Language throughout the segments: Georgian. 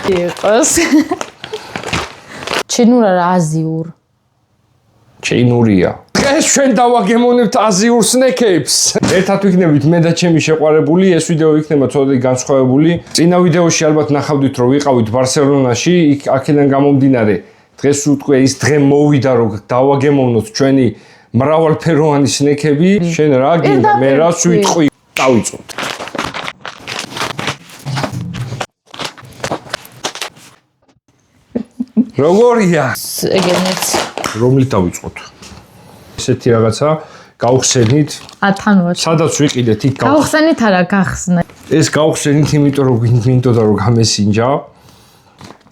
იყოს. ჩინურა რა აზიურ? ჩინურია. ეს ჩვენ დავაგემოვნებთ აზიურ სნექებს. ერთად ვიქნებით მე და ჩემი შეყვარებული, ეს ვიდეო იქნება ცოტათი განსხვავებული. წინა ვიდეოში ალბათ ნახავდით, რომ ვიყავით ბარსელონაში, აქედან გამომდინარე, დღეს უკვე ის დღე მოვიდა, რომ დავაგემოვნოთ ჩვენი მრავალფეროვანი სნექები. შენ რა გინდა, მე რას ვიტყვი? დავიწყოთ. როგორია? ეგენიც. რომლით დავიწყოთ? ესეთი რაღაცა გავხსენით. თანოა. სადაც ვიყიდეთ იქ გავხსენით არა, გახსნე. ეს გავხსენით, იმიტომ რომ მინდოდა რომ გამესინჯა.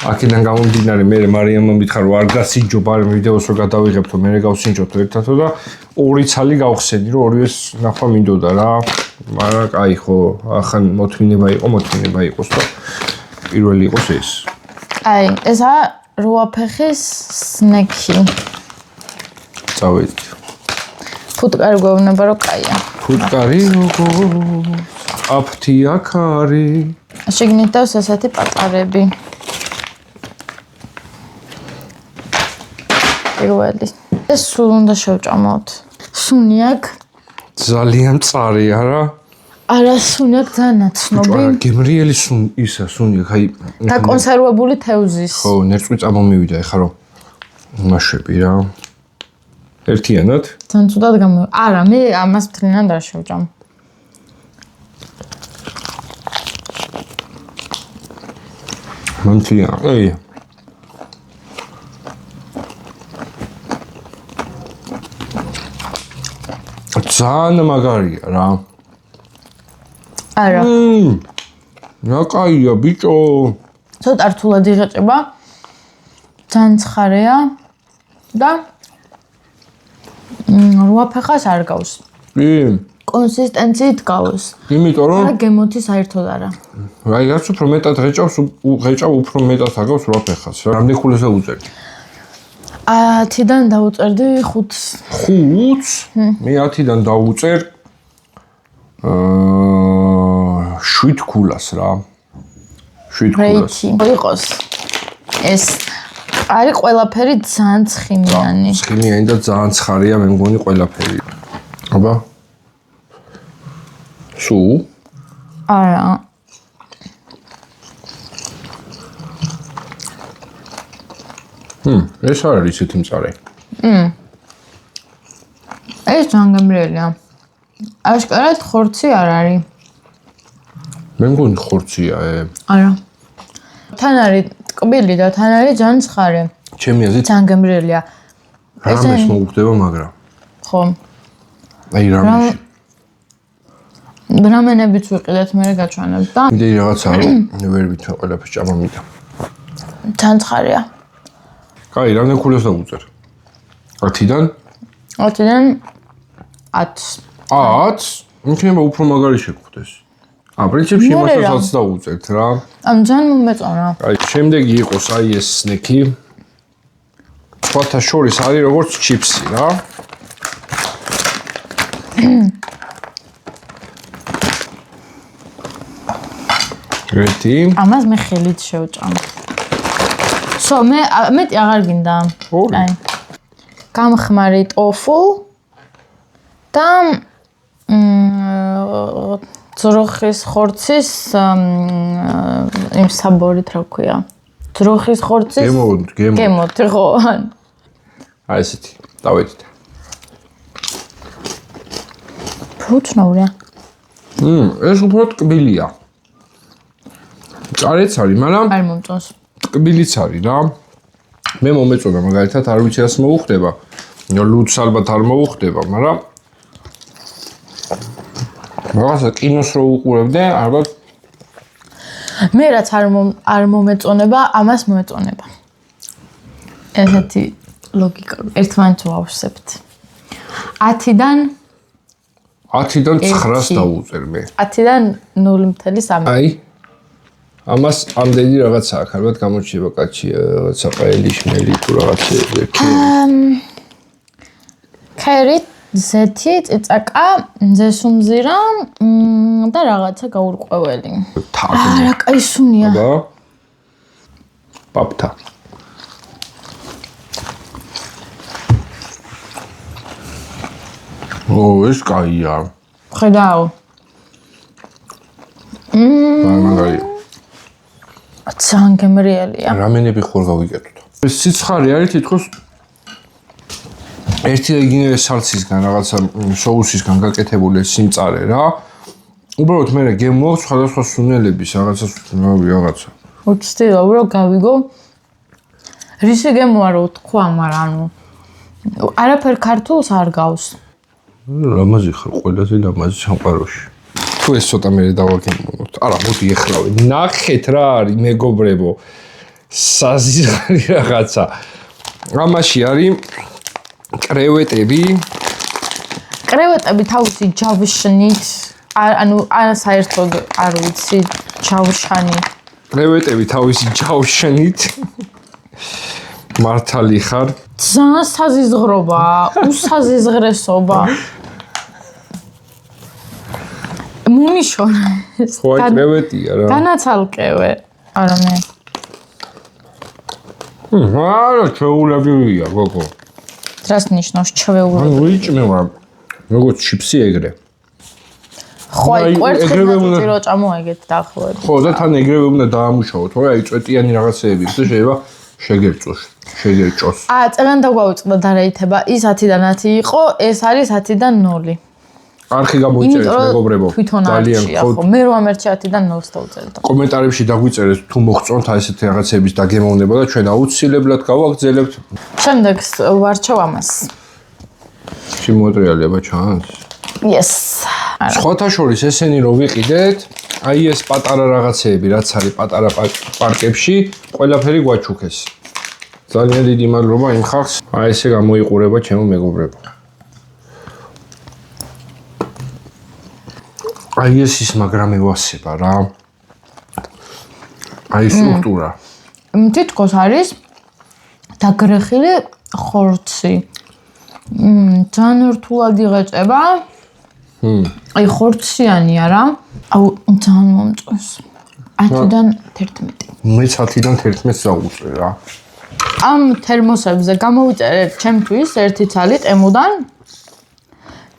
აქედან გამომდინარე მე მარიამმა მითხრა რომ არ გასინჯო, ბარემ ვიდეოს რო გადავიღებთო, მე გავსინჯოთ ერთადო და ორი ცალი გავხსენი, რომ ორივეს ნახვა მინდოდა რა. მაგრამ კაი ხო, ახან მოთმინება იყოს და პირველი იყოს ეს. აი, ესა რუაფეხის სნექი. წავედით. ფუტკარი გვეუბნება რომ კაია. ფუტკარი როგორ აფთიაქარი. შეგნით და ესეთი პატარები. პირველი. ეს სულ უნდა შევჭამოთ. სუნიაკ. ძალიან მწარი არა? არა, სუნიაკ ძალიან ნაცნობი. გემრიელი სუნიაკ, აი დაკონსერვებული თევზის. ხო, ნერწყვი წამომივიდა ეხლა რომ მაშვები რა. ერთიანად? ძალიან ცუდად გამო. არა, მე ამას მთლიანად არ შევჭამ. მომთლიან. აი. ძალიან მაგარია რა. არა. რა კაია ბიჭო. ცოტა რთულად იღეჭება. ძალიან ცხარეა და რუაფეხას არ გავს. კი. კონსისტენციით გავს. იმიტომ რომ არა გემოთი საერთოდ არა. აი რაც უფრო მეტად ღეჭავ უფრო მეტად აგავს რუაფეხას რა. რამდენი ხულეს დაუწერ? 10-დან დაუწერდი 5-ს. 5-ს? მე 10-დან დაუწერ 7 ქულას რა. 7 ქულას. იყოს. ეს არის ყველაფერი ძალიან ცხიმიანი. ცხიმიანი და ძალიან ცხარია მე მგონი ყველაფერი. აბა. სუ? არა. ეს არ არის ისეთი მწარე. ეს ძალიან გემრიელია. აშკარად ხორცი არ არის. მე მგონი ხორცია არა. თან არის ტკბილი და თან არის ძალიან ცხარე. ჩემი აზრით ძალიან გემრიელია. რამეს მოუხდება მაგრამ. ხო. აი რამეში. რამენებიც ვიყიდეთ მე გაჩვენებ და იმდენი რაღაცა რომ ვერ ვითა ყველაფერს ჭამამიდა. ძალიან ცხარეა. კაი, რამდენი ქულას დაუწერ? 10-დან? 10-დან 10-ს. 10-ს? იქნება უფრო მაგარი შეგხვდეს. პრინციპში იმასაც დაუწერთ რა. ძალიან მომეწონა. აი, შემდეგი იყოს აი ეს სნექი. სხვათა შორის არის როგორც ჩიპსი რა. ერთი. ამას მე ხელით შევჭამ. მე მეტი აღარ გინდა. აი. გამხმარი ტოფუ და ძროხის ხორცის იმ საბორით რა ქვია. ძროხის ხორცის გემოთი ხო. აი ესეთი. დავედით. ფუჩნოვრია. ეს უფრო ტკბილია. წარეც არის, მაგრამ არ მომწონს. ტკბილიც არის რა. მე მომეწონა მაგალითად არ ვიცი რას მოუხდება. ლუც ალბათ არ მოუხდება, მაგრამ რაღაცა კინოს რო უყურებდე, ალბათ მე რაც არ მომეწონება, ამას მოეწონება. ესეთი ლოგიკა ერთმანეთს ვავსებთ. 10-დან 9-ს დაუწერ მე. 10-დან 0.3. აი ამას ამდენი რაღაცა აქვს, ალბათ გამოჩნდება კაცი რაღაცა ყელი, შმელი თუ რაღაცა ქერი, ზეთი, წიწაკა, ზესუმზირა, და რაღაცა გაურკვეველი. თაგი. არა, კაი სუნია. აბა. პაპთა. ეს კაია. ხედავ. მაგარი. ძალიან გემრიელია. რამენები ხوار გავიკეთოთ. ეს სიცხარი არის თითქოს ერთი იგივე სალცისგან რაღაცა соусისგან გაკეთებული სიმწარე რა. უბრალოდ მე გემოაქვს სხვადასხვა სუნელების რაღაცა. უცდილო რომ გავიგო. რისი გემოა რო თქვა, მაგრამ ანუ არაფერ ქართულს არ გავს. ლამაზი ხარ, ყველაზე ლამაზი სამყაროში. თუ ეს ცოტა მე დავაგემოვნოთ. არა, მოდი ეხლავე. ნახეთ რა არის მეგობრებო. საზიღარი რაღაცა. ამაში არის კრევეტები. კრევეტები თავისი ჯავშნით, ანუ საერთოდ არ ვიცი, ჯავშანი. კრევეტები თავისი ჯავშნით. მართალი ხარ. ძალიან საზიზღრობა, უსაზიზღრესობა. მუმიშონა. ხო, კრევეტია რა. განაცალკევე. არა მე. არა, ჩვეულებრივია, გოგო. რას ნიშნავს ჩვეული? ანუ ვიჭმევა, როგორც ჩიფსი ეგრე. ხო, აი კვერცხით რო წამოაგეთ დაახლოებით. ხო, და თან ეგრევე უნდა დაამუშავოთ, ხო, აი წვეტიანი რაღაცეები, და შეიძლება შეგერწოს. წეგან დაგვაუწყდა დარეითება. ის 10-დან 10 იყო, ეს არის 10-დან 0. არხი გამოიწერეთ მეგობრებო. ძალიან ხო. მე რო ამერჩი 10-დან 0-ს დავწერთ. კომენტარებში დაგვიწერეთ თუ მოხწონთ აი ესეთი რაღაცების დაგემოვნება და ჩვენ აუცილებლად გავაგზელებთ. შემდეგ ვარჩევ ამას. შემოატრიალება ჩანს? Yes. სხვათა შორის ესენი რო ვიყიდეთ, აი ეს პატარა რაღაცეები, რაც არის პატარა პარკებში, ყველაფერი გვაჩუქეს. ძალიან დიდი მადლობა იმ ხალხს, აი ესე გამოიყურება ჩემო მეგობრებო. აი ეს ის მაგრამ ევასება რა. აი სტრუქტურა. თითქოს არის დაგრეხილი ხორცი. ძალიან რთულად იღეწება. აი ხორციანი არა. აუ ძალიან მომწონს. 10-დან 11. მე 10-დან 11-ს დავუწე რა. ამ თერმოსებზე გამოვიწერეთ ჩემთვის ერთი ცალი ტემოდან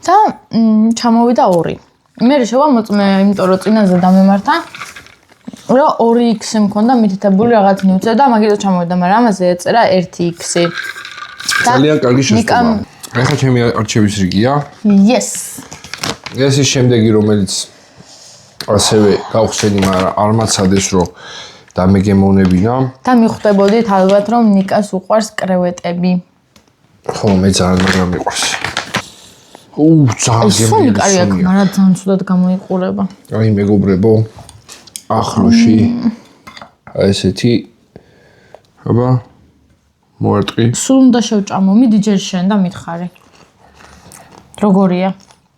და ჩამოვიდა 2. მე შევამოწმე, იმიტომ რომ წინაზე დამემართა. რა 2x მქონდა მითითებული რაღაც ნიუცე და მაგიტო ჩამოვიდა, მაგრამ ამაზე ეწერა 1x. ძალიან კარგი შეცდომა. ეხლა ჩემი არჩევის რიგია. Yes. ეს ის შემდეგი, რომელიც ასევე გავხსენი, მაგრამ არ მაცადეს, რომ დამეგემოვნებინა. და მიხვდებოდით ალბათ, რომ ნიკას უყვარს კრევეტები. ხო, მე ძალიან მაგრამ მიყვარს. ძალიან გემრიელი. კარგი აქვს, მაგრამ ძალიან ცუდად გამოიყურება. აი მეგობრებო, ახლოში აი ესეთი აბა მოარტყი. სულ უნდა შევჭამო, მიდი ჯერ შენ და მითხარი. როგორია?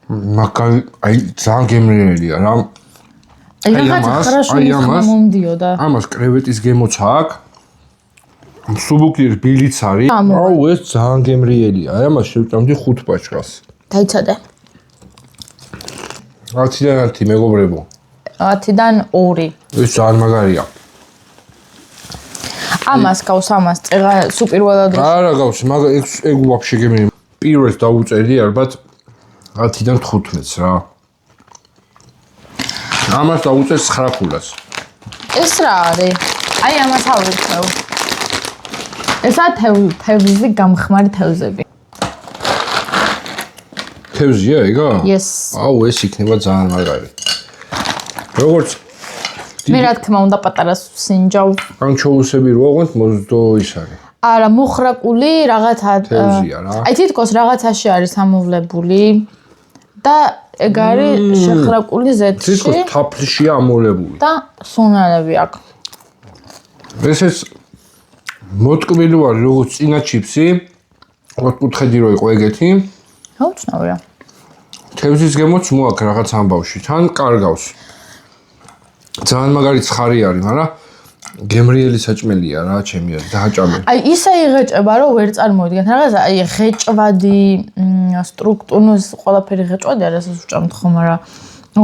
მაგარი, აი ძალიან გემრიელია რა. აი ამას მომდიოდა. ამას კრევეტის გემოც აქვს. მსუბუქი რბილიც არის. აუ ეს ძალიან გემრიელია. აი ამას შევჭამდი 5 პაჭკას. დაიცადე. 10-დან 10 მეგობრებო. 10-დან 2. ეს ძალიან მაგარია. ამას გავს ამას წეღა სუპირველად რო. არა გავს, მაგრამ ეგ ვაფშე გემრიელი. პირველს დავუწერდი ალბათ 10-დან 15-ს რა. ამას დავუწერ 9 ფულას. ეს რა არის? აი ამას ავირჩევ. ესა თევზი გამხმარი თევზები. თევზია ეგა? Yes. აუ ეს იქნება ძალიან მაგარი. როგორც მე რა თქმა უნდა პატარა სინჯავ. ანჩოუსები რო აღვენთ მოზდო ის არის. არა, მოხრაკული რაღაცა თევზია რა. აი თითქოს რაღაცაში არის ამოვლებული და ეგ არის შეხრაკული ზეთში. თითქოს თაფლშია ამოვლებული. და სუნელები აქვს. ესეც მოტკბილი ვარ როგორც წინა ჩიფსი. ოთხკუთხედი რო იყო ეგეთი. აუცნავია. თევზის გემოც მოაქვს რაღაც ამბავში, თან კარგავს. ძალიან მაგარი ცხარი არის, მაგრამ გემრიელი საჭმელია რა, ჩემი არის, დააჭამე. აი ისე იღეჭება, რომ ვერ წარმოიდგენთ რაღაცა, აი ღეჭვადი სტრუქტურა, ყველაფერი ღეჭვადი არის, ასე ვჭამთ ხო, მაგრამ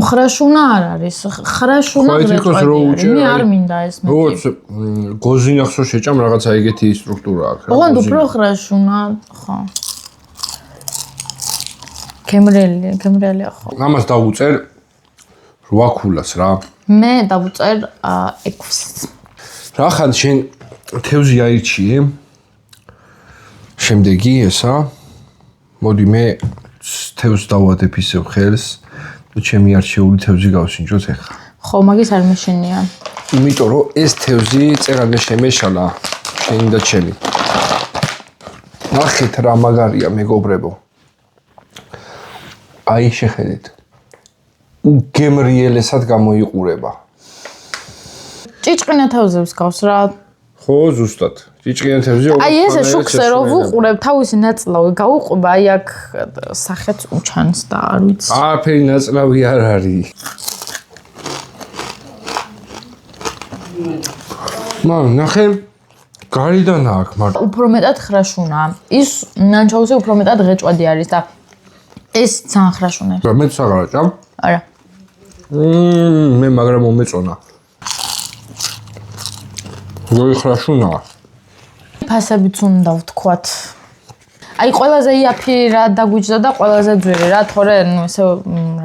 ხრაშუნა არ არის. ხრაშუნა მე არ მინდა ეს მე. როგორც გოზინახსო შეჭამ რაღაცა ეგეთი სტრუქტურა აქვს. ოღონდ უფრო ხრაშუნა, ხო. გემრიელია ხო. ამას დავუწერ 8 ქულას რა. მე დავუწერ 6. რახან შენ თევზი აირჩიე? შემდეგი ესა. მოდი მე თევზს დავადებ ისევ ხელს. ჩემი არჩეული თევზი გავსინჯოთ ახლა. ხო, მაგის არ მეშენია. იმიტომ რომ ეს თევზი წერანე შემეშალა შენი და ჩემი. ნახეთ რა მაგარია მეგობრებო. აი შეხედეთ. უგემრიელესად გამოიყურება. ჭიჭყინა თევზებს გავს რა. ხო, ზუსტად. ჭიჭყინა თევზი აი ესე შუქზე რო ვუყურებ, თავისი ნაწლავი გაუყვება, აი აქ სახეც უჩანს და არ ვიცი. არაფერი ნაწლავი არ არის. ნახე, გარედან აქ მარტო. უფრო მეტად ხრაშუნაა. ის ნანჩოუსი უფრო მეტად ღეჭვადი არის და ეს ძალიან ხრაშუნაა. რა მეც აღარაჭამ? არა. მე მაგრამ მომეწონა. როგორი ხრაშუნაა. ფასებიც უნდა ვთქვათ. აი ყველაზე იაფი რა დაგვიჯდა და ყველაზე ძვირი რა, თორე ნუ ესე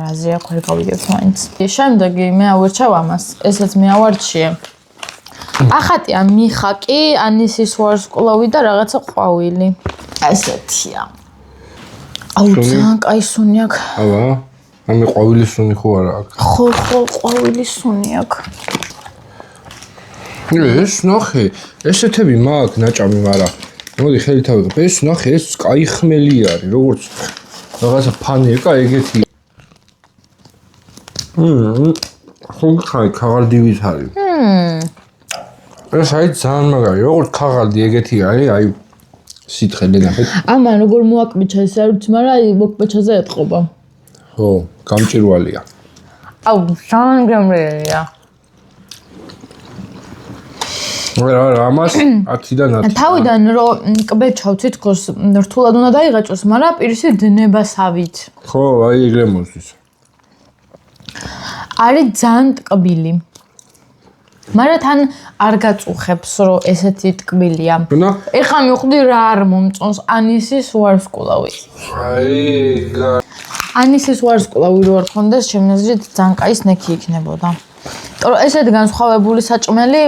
რაზეა ხარ გავიგებ მაინც. შემდეგი მე ავირჩევ ამას. ესეც მე ავარჩიე. ახატია მიხაკი, ანისის ვარსკვლავი და რაღაცა ყვავილი. ესეთია. აუ ძალიან კაი სუნი აქვს. აბა, ამე ყვავილი სუნი ხო არა აქვს? ხო, ყვავილი სუნი აქვს. ეს ნახე, ესეთები მაქვს ნაჭამი, მაგრამ მოდი ხელით ავიღებ. ეს ნახე, ეს კაი ხმელი არის, როგორც რაღაცა ფანიკა ეგეთი. ხო ხაი ქაღალდივით არის. ეს აი ძალიან მაგარი, როგორც ქაღალდი ეგეთი არის, აი სითხელი ნახეთ. ამან როგორ მოაკმეჩა ეს არ ვიცი, მაგრამ აი მოკმეჩაზე ეთყობა. ხო, გამჭირვალეა. აუ, ძალიან გემრიელია. რა ამას 10-დან 10. თავიდან რო კბეჩავ თითქოს რთულად უნდა დაიღაჭოს, მაგრამ პირისი დნებასავით. ხო, აი ეგრე მოსდის. არის ძალიან ტკბილი. მაგრამ თან არ გაწუხებს, რომ ესეთი ტკბილია. და ეხლა მივხვდი რა არ მომწონს ანისის ვარსკვლავი. ანისის ვარსკვლავი რო არ ქონდეს, ჩემი აზრით ძალიან კაი სნექი იქნებოდა. იმიტომ რომ ესეთი განსხვავებული საჭმელი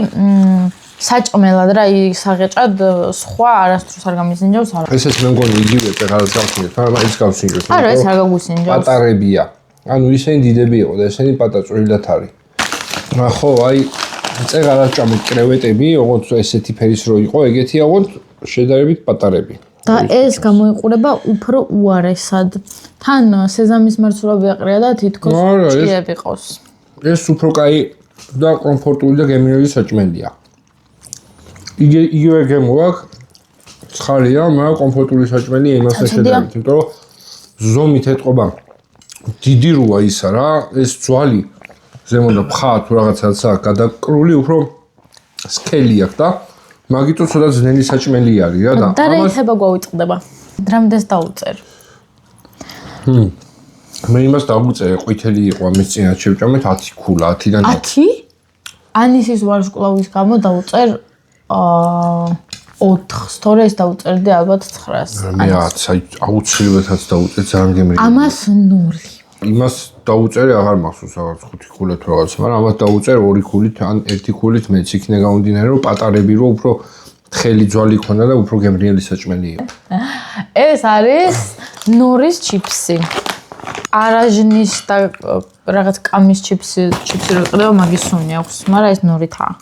საჭმელად რა ისაღეჭად სხვა არასდროს არ გამიზინჯავს არა. ესეც მე მგონი იგივე წერალს გავსინჯოთ, მაგრამ ის გავსინჯოთ. არა, ეს არ გაგუსინჯავს. პატარებია. ანუ ისინი დიდები იყო და ესენი პატაწვრილად არის. ხო, აი წერალს ჭამეთ კრევეტები, ოღონდ ესეთი ფერის რო იყო, ეგეთი ოღონდ შედარებით პატარები. და ეს გამოიყურება უფრო უარესად. თან სეზამის მარცვლები აყრია და თითქოს ჭიები ყავს. ეს უფრო კაი და კომფორტული და გემრიელი საჭმელია. იგივე გემოაქვს, ცხარია, მაგრამ კომფორტული საჭმელია იმასთან შედარებით, იმიტომ რომ ზომით ეთყობა დიდი როა ისა რა, ეს ძვალი ზემოდან ფხა თუ რაღაცაცა გადაკრული, უფრო სქელი აქვს და მაგიტო ცოტა ძნელი საჭმელი არის რა და და რეითება გვაუწყდება. დრამდეს დაუწერ. მე იმას დავუწერე, ყვითელი იყო ამის წინათ შევჭამეთ 10 ქულა, 10-დან 10? ანისის ვარსკვლავის გამო დაუწერ 4-ს, თორე ეს დაუწერდი ალბათ 9-ს. მე 10, აი აუცილებლად დავუწერ ძალიან გემრიელი. ამას 0. იმას დავუწერე, აღარ მახსოვს რაღაც 5 ქულით რაღაც, მაგრამ ამას დავუწერ 2 ქულით ან 1 ქულით მეც იქნა გამომდინარე, რომ პატარები რო უფრო თხელი ძვალი ქონდა და უფრო გემრიელი საჭმელი იყო. ეს არის ნორის ჩიფსი. არაჟნის და რაღაც კამის ჩიფსი რო ყდება, მაგის სუნი აქვს, მაგრამ ეს ნორითაა.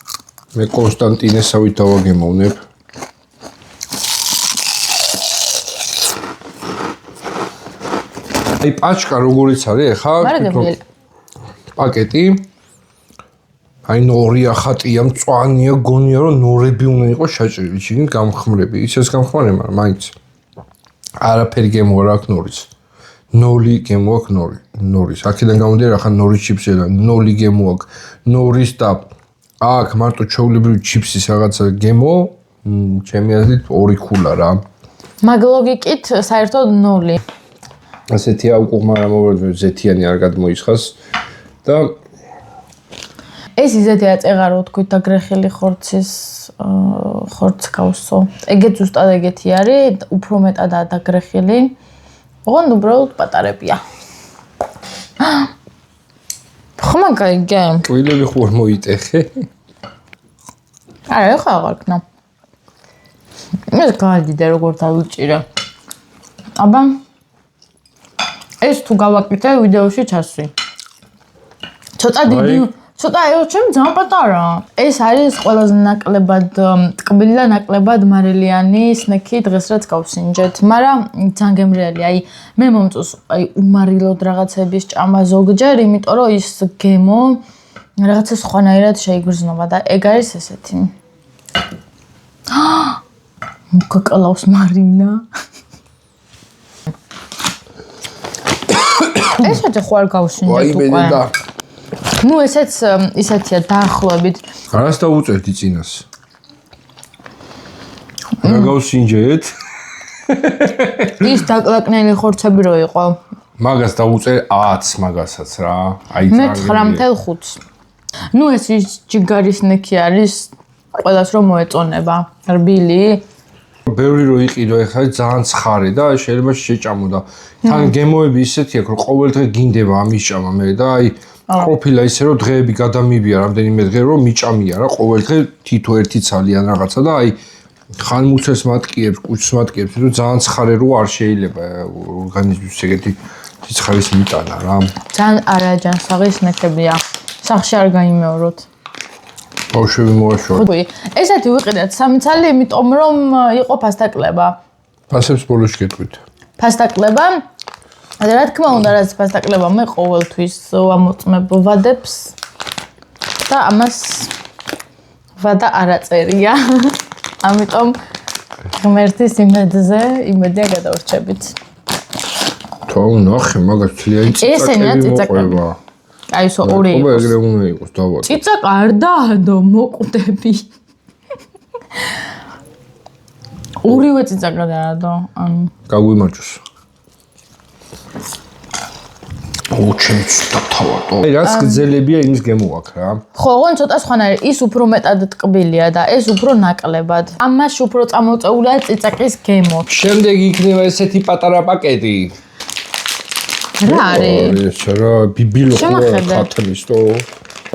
მე კონსტანტინესავით დავაგემოვნებ. აი პაჩკა როგორიც არის ახლა? პაკეტი. აი ნორი ახატია, მწვანეა, გონია რომ ნორები უნდა იყოს შეჭრილი, შიგნით გამხმრები. ისეს გამხმარე, მაგრამ მაინც არაფერი გემო არ აქვს ნორის. 0 გემო აქვს ნორის. აქედან გამომდინარე, ახლა ნორის ჩიფსი და 0 გემო აქვს. ნორის და აქ მარტო ჩვეულებრივი ჩიფსის რაღაცა გემო, ჩემი აზრით 2 ქულა რა. მაგ ლოგიკით საერთოდ 0. ასეთია უკუღმა რა მოვარდნე ზეთიანი არ გადმოისხას. და ეს ისეთია წეღარო თქვით დაგრეხილი ხორცის ხორც გავსო. ეგეც ზუსტად ეგეთი არის, უფრო მეტადაა დაგრეხილი. ოღონდ უბრალოდ პატარებია. ხმა გაიგე. კვილები ხوار მოიტეხე. არა, ხა აღარკნა. ეს გადიდე როგორ დავიჭირე. აბა ეს თუ გავაკეთე ვიდეოში ჩასვი. ცოტა დიდი ცოტა ეოჩემ ძალიან პატარაა. ეს არის ყველაზე ნაკლებად ტკბილი და ნაკლებად მარილიანი სნექი დღეს რაც გავსინჯეთ. მაგრამ ძალიან გემრიელი. აი მე მომწონს აი უმარილოდ რაღაცების ჭამა ზოგჯერ, იმიტომ რომ ის გემო რაღაცა სხვანაირად შეიგრძნობა და ეგ არის ესეთი. მოკაკალავს მარინა. ესეთი ხო არ გავსინჯეთ უკვე. ნუ ესეც ისეთია დაახლოებით. არას დაუწერდი წინას. რა გავსინჯეთ? ის დაკლაკნელი ხორცები რო იყო. მაგას დაუწერ 10 მაგასაც რა. აი მე 9.5. ნუ ეს ის ჯიგარის ნექი არის ყველას რომ მოეწონება. რბილი. ბევრი რო იყიდო ეხლა ძალიან ცხარე და შეიძლება შეჭამო და თან გემოები ისეთი აქვს რომ ყოველდღე გინდება ამის ჭამა მე და აი ყოფილა ისე რომ დღეები გადამიბია რამდენიმე დღე რომ მიჭამია რა ყოველდღე თითო ერთი ცალიან რაღაცა და აი ხანმუცელს მატკიებს, კუჭს მატკიებს რომ ძალიან ცხარე რო არ შეიძლება ორგანიზმის ეგეთი სიცხარის მიტანა რა. ძალიან არაჯანსაღი სნექებია. სახში არ გაიმეოროთ. ბავშვები მოაშორე. ესეთი ვიყიდეთ 3 ცალი, იმიტომ რომ იყო ფასტაკლება. ფასებს ბოლოს გეტყვით. ფასტაკლება. რა თქმა უნდა, რაც ფასტაკლება მე ყოველთვის ვამოწმებ ვადებს და ამას ვადა არ აწერია. ამიტომ ღმერთის იმედია გადავრჩებით. თო ნახე მაგას თლიანი წიწაკები მოყვება. აი ისო ორი იყო. ეგრე უნდა იყოს დავარ. წიწაკ არ დაადო მოკვდები. ორივე წიწაკა დაადო. ანუ გაგვიმარჯოს. ოჩემს დათავარდო. აი რაც გძელებია იმის გემოაქ რა. ხო, ოღონდ ცოტა სხვანაირი. ის უფრო მეტად ტკბილია და ეს უფრო ნაკლებად. ამას უფრო წამოწეულია წიწაკის გემო. შემდეგ იქნება ესეთი პატარა პაკეტი. რა არის? ეს რა ბიბილო ხათმის თო.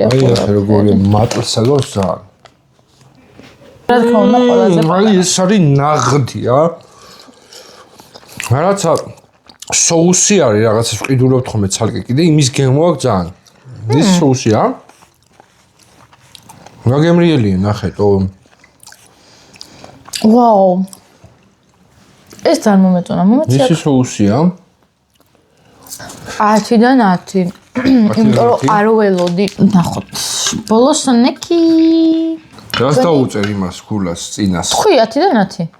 აი ახლა როგორია მატლსა გოსა. რა თქმა უნდა ყველაზე აი ეს არის ნაღდია. რაღაცა соуსი არის რაღაცას ვყიდულობთ ხოლმე ცალკე კიდე იმის გემო აქვს ძალიან. ის соуსია? რა გემრიელია ნახეთო. ვაუ. ეს ძალიან მომეწონა, მომეწონა. ის соуსია? 10-დან 10. იმიტომ რომ არ ველოდი ნახოთ. ბოლოს ნეკი. რას დაუწერ იმას გულას წინას? 10-დან 10.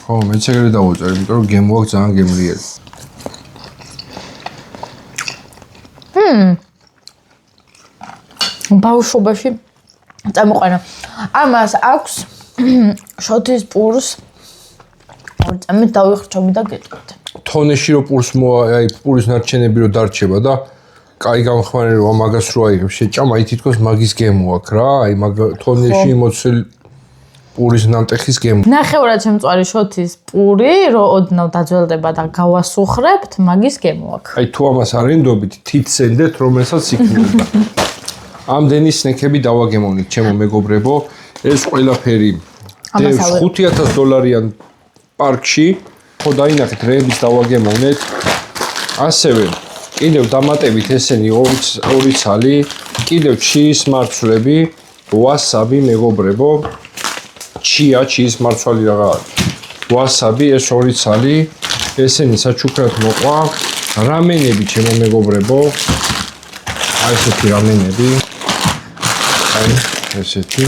ხო, მეც ეგრე დაუწერ, იმიტომ რომ გემო აქვს ძალიან გემრიელი. ბავშვობაში წამოყარა. ამას აქვს შოთის პურს. ორწამით დავიხრჩობი და გეტყვით. თონეში რო პურს აი პურის ნარჩენები რო დარჩება და კაი გამხმარება მაგას რო აიღებ შეჭამ აი თითქოს მაგის გემო აქვს რა აი მაგ თონეში მოცილ პურის ნამტეხის გემო. ნახევრად შემწვარი შოთის პური რო ოდნავ დაძველდება და გავასუხრებთ მაგის გემო აქვს. აი თუ ამას არ ენდობით თითსენდეთ რომელსაც იქნება. ამდენი სნექები დავაგემოვნით ჩემო მეგობრებო ეს ყველაფერი დევს $5,000 პარკში ხო დაინახეთ რეების დავაგემოვნეთ ასევე კიდევ დამატებით ესენი ორი ცალი კიდევ ჩიის მარცვლები ვასაბი მეგობრებო ჩიის მარცვალი რაღა ვასაბი ეს ორი ცალი ესენი საჩუქრად მოყვა რამენები ჩემო მეგობრებო აი ესეთი რამენები აი ესეთი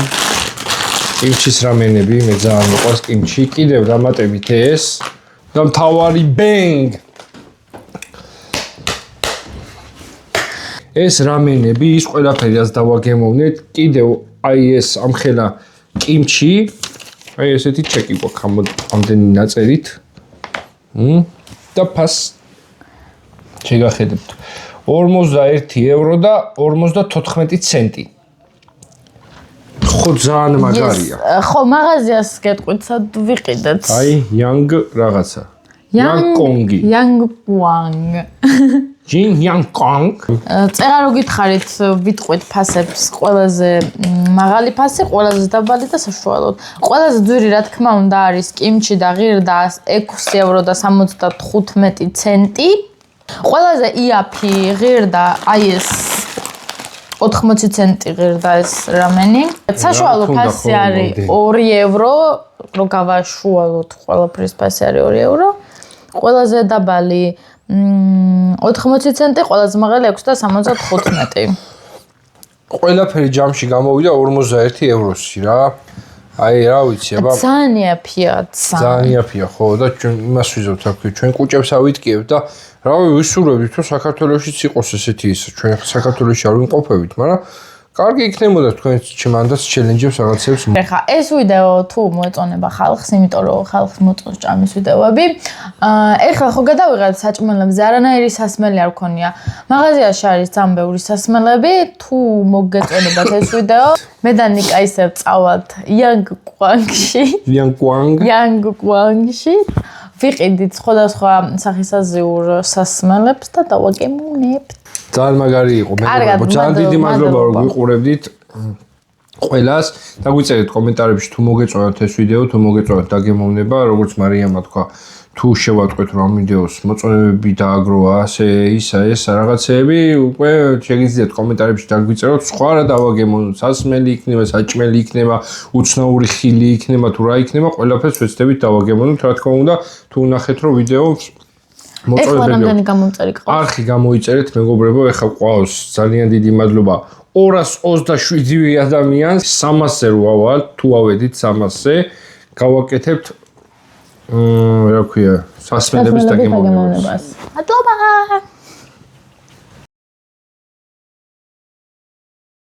კიმჩის რამენები მე ძალიან მოყვარს კიმჩი კიდევ დამატებით ეს და მთავარი ბენგ ეს რამენები ის ყველაფერი რაც დავაგემოვნეთ კიდევ აი ეს ამხელა კიმჩი აი ესეთი ჩეკი გვაქვს ამდენი ნაწერით და ფას შეგახედებთ 41 ევრო და 54 ცენტი. ხო ძალიან მაგარია. ხო, მაღაზიას გეტყვით, სად ვიყიდეთ? აი, Yang რაღაცა. Yang Kongi. Yang Guang. Jin Yang Kong. წერა რო გითხარით, ვიტყვით ფასებს, ყველაზე მაღალი ფასი, ყველაზე დაბალი და საშუალოდ. ყველაზე ძვირი რა თქმა უნდა არის კიმჩი და ღირდა 6 ევრო და 75 ცენტი. ყველაზე იაფი ღირდა აი ეს 80 ცენტი ღირდა ეს რამენი. საშუალო ფასი არის 2 ევრო, რო გავაშუალოთ ყველაფრის ფასი არის 2 ევრო. ყველაზე დაბალი 80 ცენტი, ყველაზე მაღალი 6.75. ყველაფერი ჯამში გამოვიდა 41 ევროსი რა. აი რა ვიცი, აბა ძალიან იაფია, ძალიან იაფია ხო და ჩვენ იმას ვიზავთ აქ ჩვენ კუჭებს ავიტკიებთ და რავი ვისურვებთ რომ საქართველოშიც იყოს ესეთი ის ჩვენ საქართველოში არ ვიმყოფებით, მაგრამ კარგი იქნებოდა თქვენ მანდაც ჩელენჯებს რაღაცებს. ეხა ეს ვიდეო თუ მოეწონება ხალხს, იმიტომ რომ ხალხს მოწონს ჭამის ვიდეოები. ეხლა ხო გადავიღეთ საჭმელებზე, არანაირი სასმელი არ გქონია. მაღაზიაში არის ძალიან ბევრი სასმელები, თუ მოგეწონებათ ეს ვიდეო, მე და ნიკა ისევ წავალთ Yang Guangში. Yang Guangში. ვიყიდით სხვადასხვა სახისაზიურ სასმელებს და დავაგემოვნებთ. ძალიან მაგარი იყო. მე ძალიან დიდი მადლობა რომ გვიყურებდით ყველას. დაგვიწერეთ კომენტარებში თუ მოგეწონათ ეს ვიდეო, თუ მოგეწონათ დაგემოვნება, როგორც მარიამმა თქვა, თუ შევატყვეთ რომ ვიდეოს მოწონებები დააგროვა, ასე ისა ეს რაღაცეები, უკვე შეგიძლიათ კომენტარებში დაგვიწეროთ, სხვა რა დავაგემოვნოთ, სასმელი იქნება, საჭმელი იქნება, უცნაური ხილი იქნება, თუ რა იქნება, ყველაფერს ვეცდებით დავაგემოვნოთ, რა თქმა უნდა, თუ ნახეთ რომ ვიდეო ეხლა რამდენი გამომწერი ყავს? არხი გამოიწერეთ მეგობრებო, ეხლა ყავს ძალიან დიდი მადლობა 227 ადამიანს 300-ზე რო ავალთ, თუ ავედით 300-ზე, გავაკეთებთ რა ქვია, სასმელების დაგემოვნებას. მადლობა!